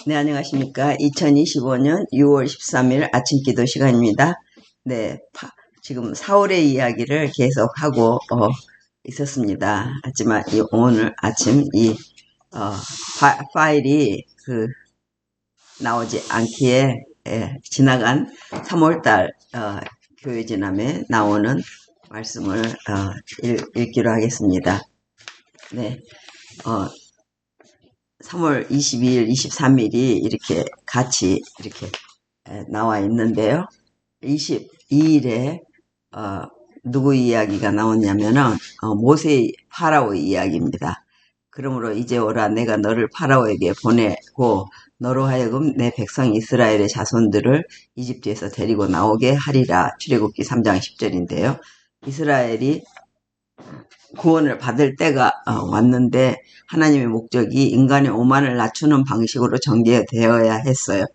네, 안녕하십니까. 2025년 6월 13일 아침 기도 시간입니다. 네, 지금 4월의 이야기를 계속하고 있었습니다. 하지만 오늘 아침 파일이 나오지 않기에 지나간 3월달 교회 지남에 나오는 말씀을 읽기로 하겠습니다. 네, 3월 22일, 23일이 이렇게 같이 이렇게 나와 있는데요. 22일에 누구 이야기가 나오냐면은 모세의 파라오 이야기입니다. 그러므로 이제 오라, 내가 너를 파라오에게 보내고 너로 하여금 내 백성 이스라엘의 자손들을 이집트에서 데리고 나오게 하리라. 출애굽기 3장 10절인데요. 이스라엘이 구원을 받을 때가 왔는데 하나님의 목적이 인간의 오만을 낮추는 방식으로 전개되어야 했어요.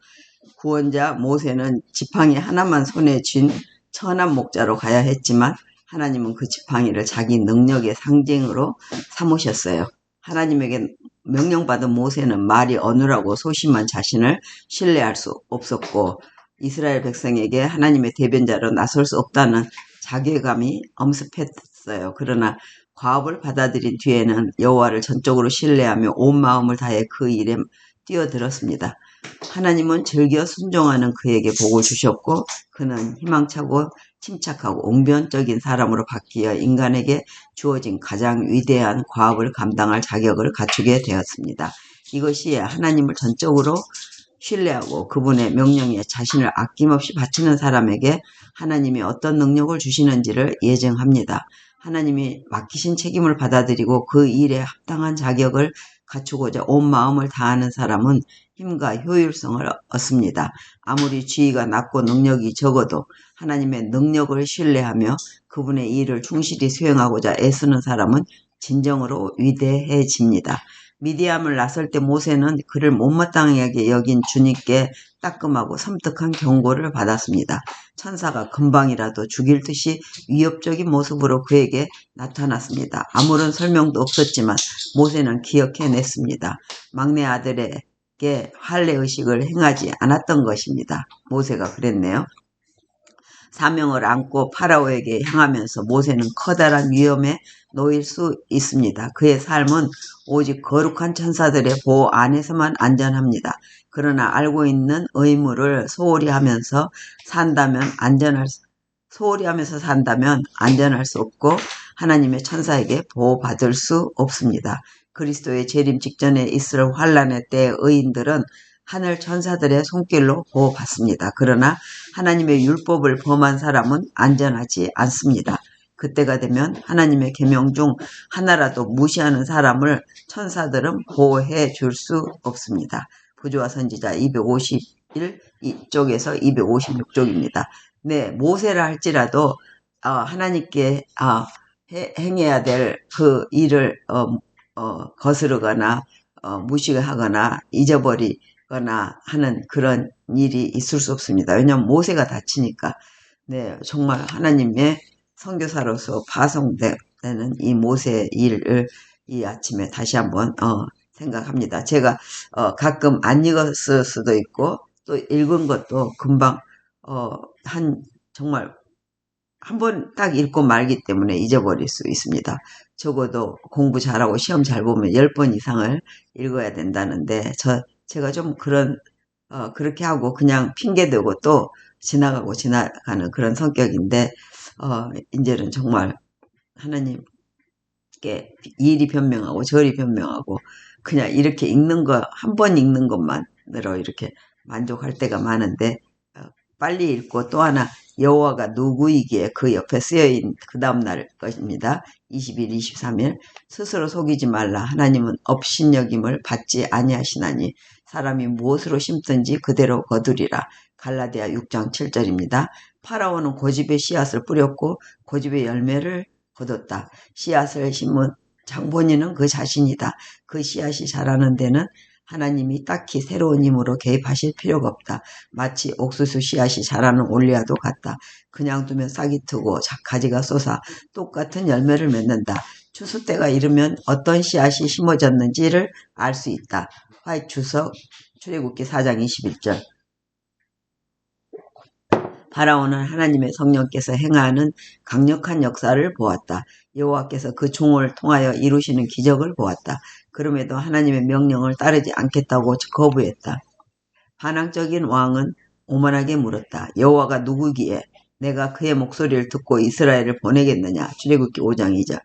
구원자 모세는 지팡이 하나만 손에 쥔 천한 목자로 가야 했지만 하나님은 그 지팡이를 자기 능력의 상징으로 삼으셨어요. 하나님에게 명령받은 모세는 말이 어눌하고 소심한 자신을 신뢰할 수 없었고 이스라엘 백성에게 하나님의 대변자로 나설 수 없다는 자괴감이 엄습했어요. 그러나 과업을 받아들인 뒤에는 여호와를 전적으로 신뢰하며 온 마음을 다해 그 일에 뛰어들었습니다. 하나님은 즐겨 순종하는 그에게 복을 주셨고 그는 희망차고 침착하고 옹변적인 사람으로 바뀌어 인간에게 주어진 가장 위대한 과업을 감당할 자격을 갖추게 되었습니다. 이것이 하나님을 전적으로 신뢰하고 그분의 명령에 자신을 아낌없이 바치는 사람에게 하나님이 어떤 능력을 주시는지를 예증합니다. 하나님이 맡기신 책임을 받아들이고 그 일에 합당한 자격을 갖추고자 온 마음을 다하는 사람은 힘과 효율성을 얻습니다. 아무리 지위가 낮고 능력이 적어도 하나님의 능력을 신뢰하며 그분의 일을 충실히 수행하고자 애쓰는 사람은 진정으로 위대해집니다. 미디암을 나설 때 모세는 그를 못마땅하게 여긴 주님께 따끔하고 섬뜩한 경고를 받았습니다. 천사가 금방이라도 죽일 듯이 위협적인 모습으로 그에게 나타났습니다. 아무런 설명도 없었지만 모세는 기억해냈습니다. 막내 아들에게 할례의식을 행하지 않았던 것입니다. 모세가 그랬네요. 사명을 안고 파라오에게 향하면서 모세는 커다란 위험에 놓일 수 있습니다. 그의 삶은 오직 거룩한 천사들의 보호 안에서만 안전합니다. 그러나 알고 있는 의무를 소홀히 하면서 산다면 안전할 수 없고 하나님의 천사에게 보호받을 수 없습니다. 그리스도의 재림 직전에 있을 환란의 때 의인들은 하늘 천사들의 손길로 보호받습니다. 그러나 하나님의 율법을 범한 사람은 안전하지 않습니다. 그때가 되면 하나님의 계명 중 하나라도 무시하는 사람을 천사들은 보호해 줄 수 없습니다. 부조와 선지자 251 쪽에서 256쪽입니다. 네, 모세라 할지라도 하나님께 행해야 될 그 일을 거스르거나 무시하거나 잊어버리거나 하는 그런 일이 있을 수 없습니다. 왜냐하면 모세가 다치니까. 네, 정말 하나님의 선교사로서 파송되는 이 모세의 일을 이 아침에 다시 한번 생각합니다. 제가 가끔 안 읽었을 수도 있고 또 읽은 것도 금방 정말 한 번 딱 읽고 말기 때문에 잊어버릴 수 있습니다. 적어도 공부 잘하고 시험 잘 보면 10번 이상을 읽어야 된다는데 제가 좀 그렇게 하고 그냥 핑계대고 또 지나가는 그런 성격인데 이제는 정말 하나님께 이리 변명하고 저리 변명하고 그냥 이렇게 한 번 읽는 것만으로 이렇게 만족할 때가 많은데 빨리 읽고 또 하나 여호와가 누구이기에 그 옆에 쓰여있는 그 다음날 것입니다. 20일, 23일 스스로 속이지 말라. 하나님은 업신여김을 받지 아니하시나니 사람이 무엇으로 심든지 그대로 거두리라. 갈라디아 6장 7절입니다. 파라오는 고집의 씨앗을 뿌렸고 고집의 열매를 거뒀다. 씨앗을 심은 장본인은 그 자신이다. 그 씨앗이 자라는 데는 하나님이 딱히 새로운 힘으로 개입하실 필요가 없다. 마치 옥수수 씨앗이 자라는 올리아도 같다. 그냥 두면 싹이 트고 가지가 솟아 똑같은 열매를 맺는다. 추수 때가 이르면 어떤 씨앗이 심어졌는지를 알 수 있다. 화이트 주석 출애굽기 4장 21절. 바라오는 하나님의 성령께서 행하는 강력한 역사를 보았다. 여호와께서 그 종을 통하여 이루시는 기적을 보았다. 그럼에도 하나님의 명령을 따르지 않겠다고 거부했다. 반항적인 왕은 오만하게 물었다. 여호와가 누구기에 내가 그의 목소리를 듣고 이스라엘을 보내겠느냐. 출애굽기 5장 2절.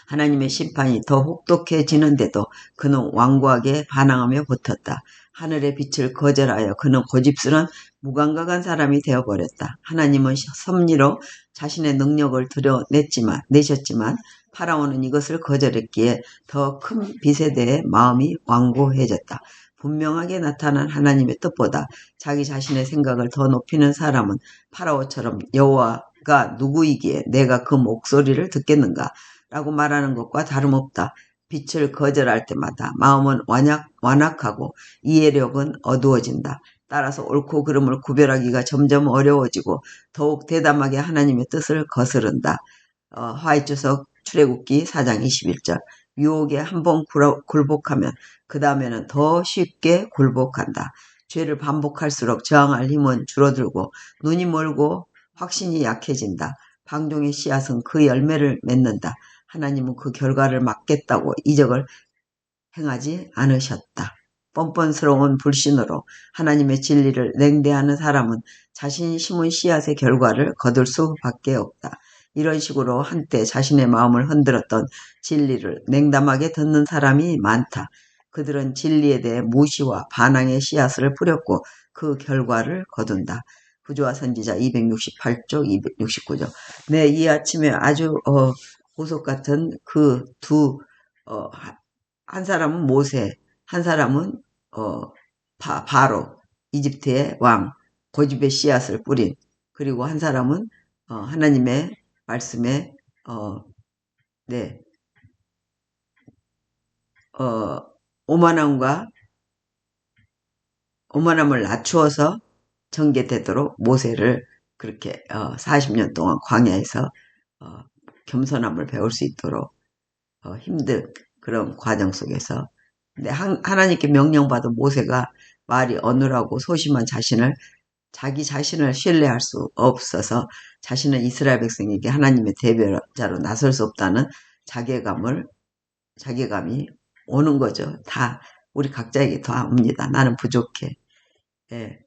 하나님의 심판이 더 혹독해지는데도 그는 완고하게 반항하며 붙었다. 하늘의 빛을 거절하여 그는 고집스런 무감각한 사람이 되어버렸다. 하나님은 섭리로 자신의 능력을 드러내셨지만 파라오는 이것을 거절했기에 더 큰 빛에 대해 마음이 완고해졌다. 분명하게 나타난 하나님의 뜻보다 자기 자신의 생각을 더 높이는 사람은 파라오처럼 여호와가 누구이기에 내가 그 목소리를 듣겠는가 라고 말하는 것과 다름없다. 빛을 거절할 때마다 마음은 완악하고 이해력은 어두워진다. 따라서 옳고 그름을 구별하기가 점점 어려워지고 더욱 대담하게 하나님의 뜻을 거스른다. 화이트 주석 출애굽기 4장 21절. 유혹에 한번 굴복하면 그 다음에는 더 쉽게 굴복한다. 죄를 반복할수록 저항할 힘은 줄어들고 눈이 멀고 확신이 약해진다. 방종의 씨앗은 그 열매를 맺는다. 하나님은 그 결과를 막겠다고 이적을 행하지 않으셨다. 뻔뻔스러운 불신으로 하나님의 진리를 냉대하는 사람은 자신이 심은 씨앗의 결과를 거둘 수밖에 없다. 이런 식으로 한때 자신의 마음을 흔들었던 진리를 냉담하게 듣는 사람이 많다. 그들은 진리에 대해 무시와 반항의 씨앗을 뿌렸고 그 결과를 거둔다. 부조화 선지자 268쪽, 269쪽. 네, 이 아침에 아주 보석 같은 그 한 사람은 모세, 한 사람은 바로 이집트의 왕, 고집의 씨앗을 뿌린, 그리고 한 사람은 하나님의 말씀에 네, 오만함을 낮추어서 전개되도록 모세를 그렇게 40년 동안 광야에서 겸손함을 배울 수 있도록 힘든 그런 과정 속에서, 근데 하나님께 명령받은 모세가 말이 어눌하고 소심한 자기 자신을 신뢰할 수 없어서 자신은 이스라엘 백성에게 하나님의 대변자로 나설 수 없다는 자괴감이 오는 거죠. 다 우리 각자에게 다 옵니다. 나는 부족해. 예,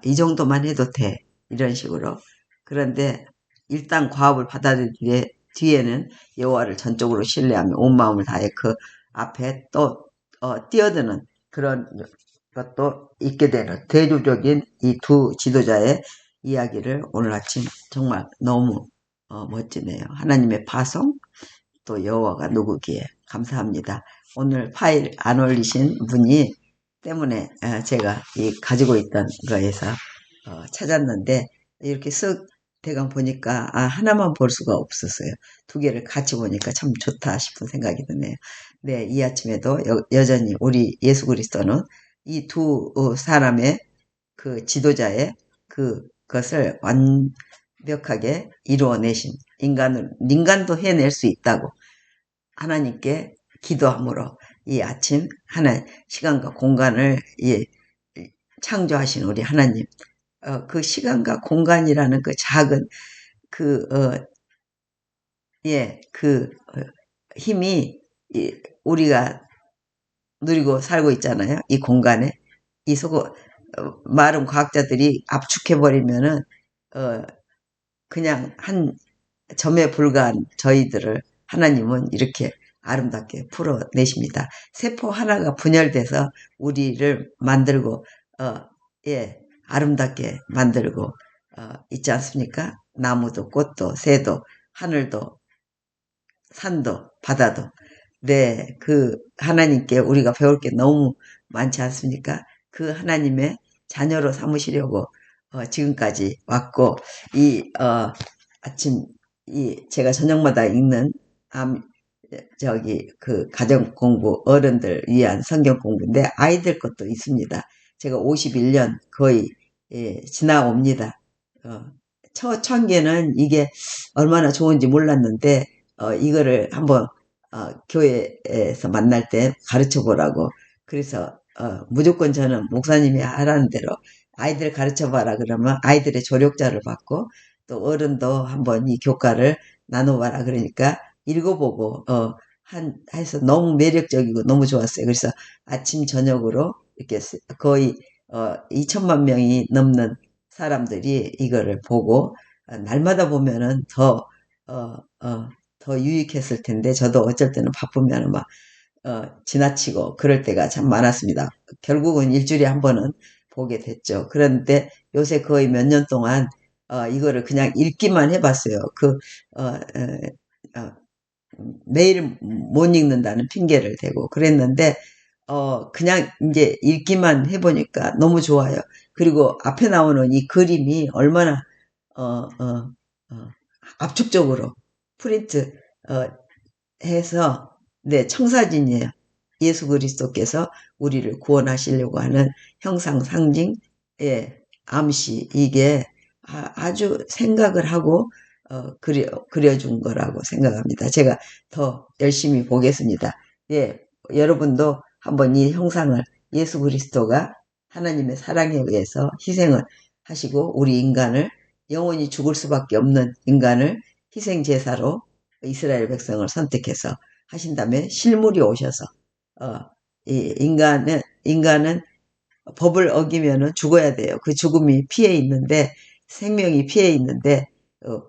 이 정도만 해도 돼. 이런 식으로. 그런데 일단 과업을 받아들인 뒤에는 여호와를 전적으로 신뢰하며 온 마음을 다해 그 앞에 또 뛰어드는 그런 것도 있게 되는 대조적인 이 두 지도자의 이야기를 오늘 아침 정말 너무 멋지네요. 하나님의 파송, 또 여호와가 누구기에. 감사합니다. 오늘 파일 안 올리신 분이 때문에 제가 가지고 있던 거에서 찾았는데 이렇게 쓱 대강 보니까 하나만 볼 수가 없었어요. 두 개를 같이 보니까 참 좋다 싶은 생각이 드네요. 네, 이 아침에도 여전히 우리 예수 그리스도는 이 두 사람의 그 지도자의 그것을 완벽하게 이루어내신 인간도 해낼 수 있다고 하나님께 기도함으로 이 아침 시간과 공간을 창조하신 우리 하나님, 그 시간과 공간이라는 그 작은 힘이 우리가 누리고 살고 있잖아요. 이 공간에 마른 과학자들이 압축해버리면은 그냥 한 점에 불과한 저희들을 하나님은 이렇게 아름답게 풀어내십니다. 세포 하나가 분열돼서 우리를 만들고 아름답게 만들고 있지 않습니까? 나무도 꽃도 새도 하늘도 산도 바다도. 네, 그 하나님께 우리가 배울 게 너무 많지 않습니까? 그 하나님의 자녀로 삼으시려고 지금까지 왔고, 아침 제가 저녁마다 읽는 그 가정 공부 어른들 위한 성경 공부인데 아이들 것도 있습니다. 제가 51년 거의 지나옵니다. 첫 1000개는 이게 얼마나 좋은지 몰랐는데 이거를 한번 교회에서 만날 때 가르쳐 보라고. 그래서 무조건 저는 목사님이 하라는 대로 아이들 가르쳐 봐라 그러면 아이들의 조력자를 받고, 또 어른도 한번 이 교과를 나눠봐라 그러니까 읽어보고 해서 너무 매력적이고 너무 좋았어요. 그래서 아침 저녁으로 이렇게 거의 2천만 명이 넘는 사람들이 이거를 보고, 날마다 보면은 어, 어, 더 유익했을 텐데, 저도 어쩔 때는 바쁘면 막 지나치고 그럴 때가 참 많았습니다. 결국은 일주일에 한 번은 보게 됐죠. 그런데 요새 거의 몇 년 동안 이거를 그냥 읽기만 해봤어요. 어, 매일 못 읽는다는 핑계를 대고 그랬는데, 그냥 이제 읽기만 해보니까 너무 좋아요. 그리고 앞에 나오는 이 그림이 얼마나, 어, 어, 어, 압축적으로 프린트, 어, 해서, 네, 청사진이에요. 예수 그리스도께서 우리를 구원하시려고 하는 형상, 상징, 예, 암시, 이게 아주 생각을 하고, 그려준 거라고 생각합니다. 제가 더 열심히 보겠습니다. 예, 여러분도 한번 이 형상을, 예수 그리스도가 하나님의 사랑에 의해서 희생을 하시고, 우리 인간을, 영원히 죽을 수밖에 없는 인간을 희생제사로 이스라엘 백성을 선택해서 하신 다음에 실물이 오셔서, 어, 이 인간은 법을 어기면은 죽어야 돼요. 그 죽음이 피해 있는데, 생명이 피해 있는데, 어,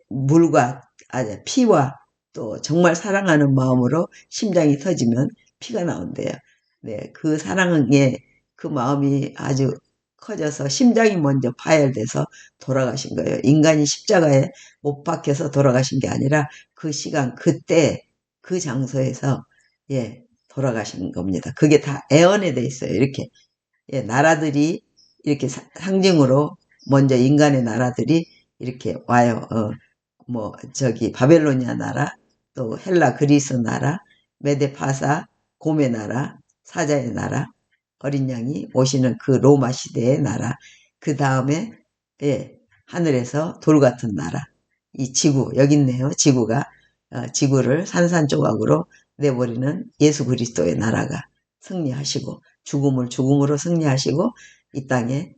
물과, 피와 또 정말 사랑하는 마음으로 심장이 터지면 피가 나온대요. 네, 그 사랑의 그 마음이 아주 커져서 심장이 먼저 파열돼서 돌아가신 거예요. 인간이 십자가에 못 박혀서 돌아가신 게 아니라 그 시간, 그때, 그 장소에서, 예, 돌아가신 겁니다. 그게 다 애언에 돼 있어요. 이렇게. 예, 나라들이 이렇게 상징으로 먼저 인간의 나라들이 이렇게 와요. 저기 바벨로니아 나라, 또 헬라 그리스 나라, 메데파사 곰의 나라, 사자의 나라, 어린 양이 오시는 그 로마 시대의 나라, 그 다음에, 예, 하늘에서 돌 같은 나라, 이 지구 여기 있네요. 지구를 산산조각으로 내버리는 예수 그리스도의 나라가 승리하시고, 죽음을 죽음으로 승리하시고, 이 땅에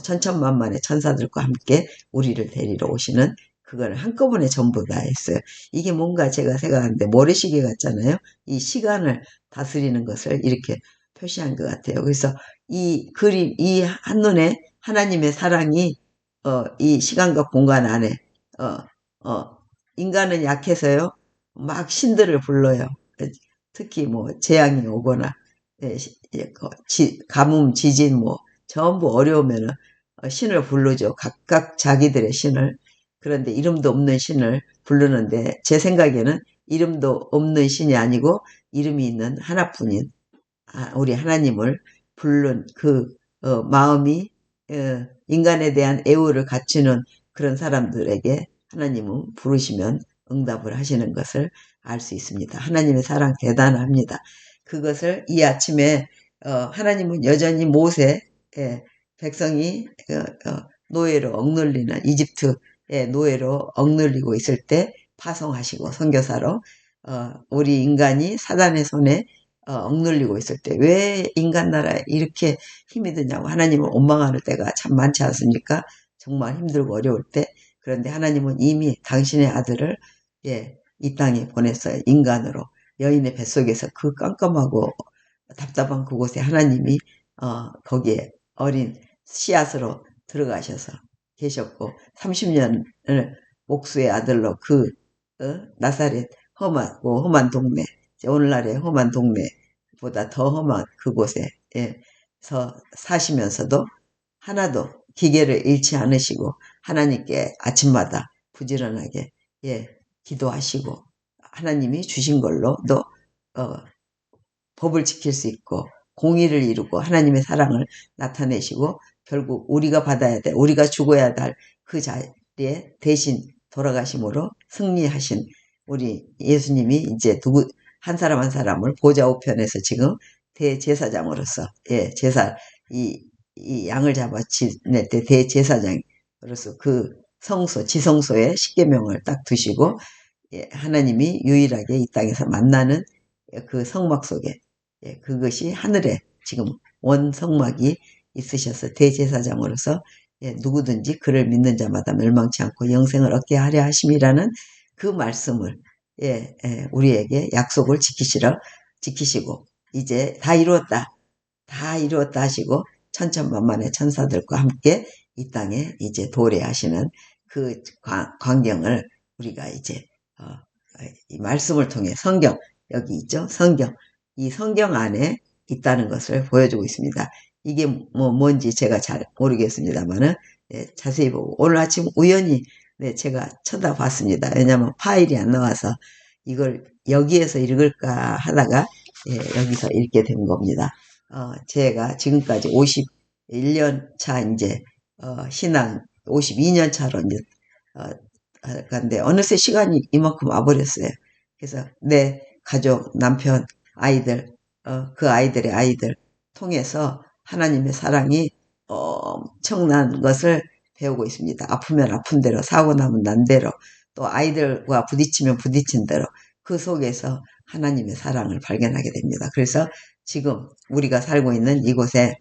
천천만만의 천사들과 함께 우리를 데리러 오시는, 그걸 한꺼번에 전부 다 했어요. 이게 뭔가 제가 생각하는데 모래시계 같잖아요. 이 시간을 다스리는 것을 이렇게 표시한 것 같아요. 그래서 이 그림, 이 한눈에 하나님의 사랑이 이 시간과 공간 안에, 어, 인간은 약해서요, 막 신들을 불러요. 특히 뭐 재앙이 오거나, 예, 가뭄, 지진 뭐 전부 어려우면은 신을 부르죠. 각각 자기들의 신을. 그런데 이름도 없는 신을 부르는데, 제 생각에는 이름도 없는 신이 아니고 이름이 있는 하나뿐인 우리 하나님을 부른 그 마음이, 인간에 대한 애호를 갖추는 그런 사람들에게 하나님은 부르시면 응답을 하시는 것을 알 수 있습니다. 하나님의 사랑 대단합니다. 그것을 이 아침에 하나님은 여전히 모세, 백성이 노예로 억눌리는, 이집트의 노예로 억눌리고 있을 때 파송하시고, 선교사로 우리 인간이 사단의 손에 억눌리고 있을 때 왜 인간 나라에 이렇게 힘이 드냐고 하나님을 원망하는 때가 참 많지 않습니까? 정말 힘들고 어려울 때. 그런데 하나님은 이미 당신의 아들을, 예, 이 땅에 보냈어요. 인간으로. 여인의 뱃속에서 그 깜깜하고 답답한 그곳에 하나님이 거기에 어린 씨앗으로 들어가셔서 계셨고, 30년을 목수의 아들로 나사렛 험한 동네, 오늘날의 험한 동네보다 더 험한 그곳에, 예, 서 사시면서도 하나도 기계를 잃지 않으시고 하나님께 아침마다 부지런하게, 예, 기도하시고, 하나님이 주신 걸로 또 법을 지킬 수 있고 공의를 이루고 하나님의 사랑을 나타내시고, 결국 우리가 받아야 돼, 우리가 죽어야 할 그 자리에 대신 돌아가심으로 승리하신 우리 예수님이 이제 한 사람 한 사람을 보좌 우편에서 지금 대제사장으로서, 예, 이 양을 잡아 지낼 때 대제사장으로서 그 지성소에 십계명을 딱 두시고, 예, 하나님이 유일하게 이 땅에서 만나는 그 성막 속에, 예, 그것이 하늘에 지금 원성막이 있으셔서 대제사장으로서, 예, 누구든지 그를 믿는 자마다 멸망치 않고 영생을 얻게 하려 하심이라는 그 말씀을, 예, 예, 우리에게 약속을 지키시고 이제 다 이루었다, 다 이루었다 하시고 천천만만의 천사들과 함께 이 땅에 이제 도래하시는 그 광경을 우리가 이제 이 말씀을 통해, 성경 여기 있죠, 성경, 이 성경 안에 있다는 것을 보여주고 있습니다. 이게 뭐 뭔지 제가 잘 모르겠습니다만은, 네, 자세히 보고 오늘 아침 우연히, 네, 제가 쳐다봤습니다. 왜냐하면 파일이 안 나와서 이걸 여기에서 읽을까 하다가, 예, 여기서 읽게 된 겁니다. 제가 지금까지 51년 차 이제 신앙 52년 차로 이제 간데 어느새 시간이 이만큼 와버렸어요. 그래서 내 가족, 남편, 아이들, 그 아이들의 아이들 통해서 하나님의 사랑이 엄청난 것을 배우고 있습니다. 아프면 아픈 대로, 사고 나면 난 대로, 또 아이들과 부딪히면 부딪힌 대로 그 속에서 하나님의 사랑을 발견하게 됩니다. 그래서 지금 우리가 살고 있는 이곳에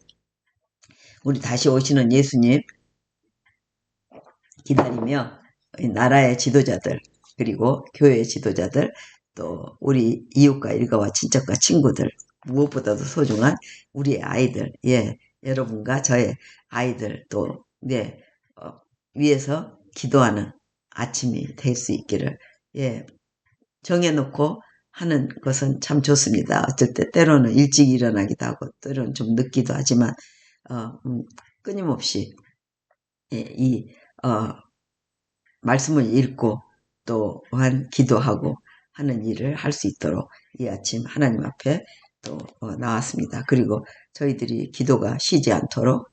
우리 다시 오시는 예수님 기다리며 나라의 지도자들, 그리고 교회의 지도자들, 또 우리 이웃과 일가와 친척과 친구들, 무엇보다도 소중한 우리의 아이들, 예, 여러분과 저의 아이들, 또 네, 위해서 기도하는 아침이 될 수 있기를, 예, 정해놓고 하는 것은 참 좋습니다. 어쩔 때 때로는 일찍 일어나기도 하고 때로는 좀 늦기도 하지만 끊임없이, 예, 이 말씀을 읽고 또한 기도하고 하는 일을 할 수 있도록 이 아침 하나님 앞에 또 나왔습니다. 그리고 저희들이 기도가 쉬지 않도록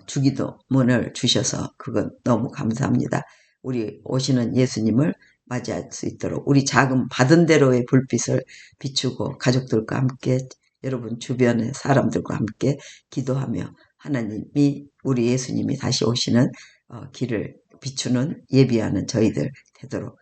주기도문을 주셔서 그건 너무 감사합니다. 우리 오시는 예수님을 맞이할 수 있도록 우리 작은 받은 대로의 불빛을 비추고 가족들과 함께, 여러분 주변의 사람들과 함께 기도하며 하나님이, 우리 예수님이 다시 오시는 길을 비추는 예비하는 저희들 되도록,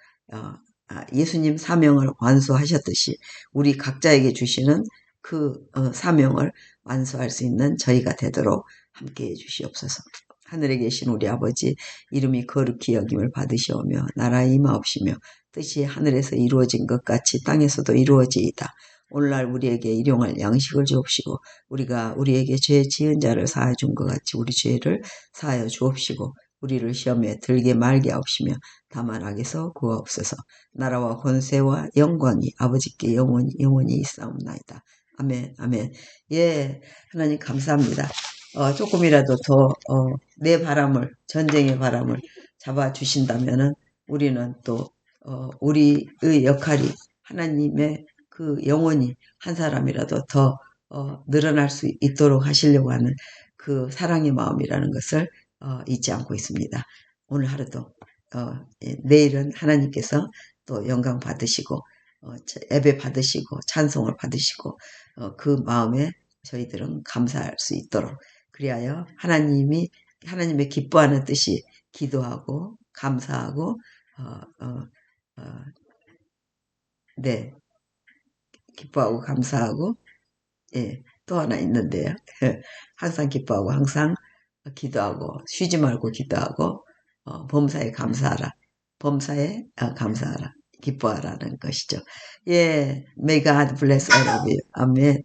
예수님 사명을 완수하셨듯이 우리 각자에게 주시는 그 사명을 완수할 수 있는 저희가 되도록 함께해 주시옵소서. 하늘에 계신 우리 아버지, 이름이 거룩히 여김을 받으시오며 나라의 임하옵시며 뜻이 하늘에서 이루어진 것 같이 땅에서도 이루어지이다. 오늘날 우리에게 일용할 양식을 주옵시고 우리가 우리에게 죄 지은 자를 사하여 준 것 같이 우리 죄를 사하여 주옵시고 우리를 시험에 들게 말게 하옵시며 다만 악에서 구하옵소서. 나라와 권세와 영광이 아버지께 영원히 있사옵나이다. 아멘, 아멘. 예, 하나님 감사합니다. 조금이라도 더, 내 바람을, 전쟁의 바람을 잡아주신다면은 우리는 또, 우리의 역할이 하나님의 그 영혼이 한 사람이라도 더, 늘어날 수 있도록 하시려고 하는 그 사랑의 마음이라는 것을, 잊지 않고 있습니다. 오늘 하루도, 내일은 하나님께서 또 영광 받으시고, 예배 받으시고, 찬송을 받으시고, 그 마음에 저희들은 감사할 수 있도록, 그리하여 하나님의 기뻐하는 뜻이 기도하고, 감사하고, 네, 기뻐하고, 감사하고, 예, 또 하나 있는데요. 항상 기뻐하고, 항상 기도하고, 쉬지 말고 기도하고, 범사에 감사하라. 범사에 감사하라. 기뻐하라는 것이죠. 예, may God bless all of you. 아멘.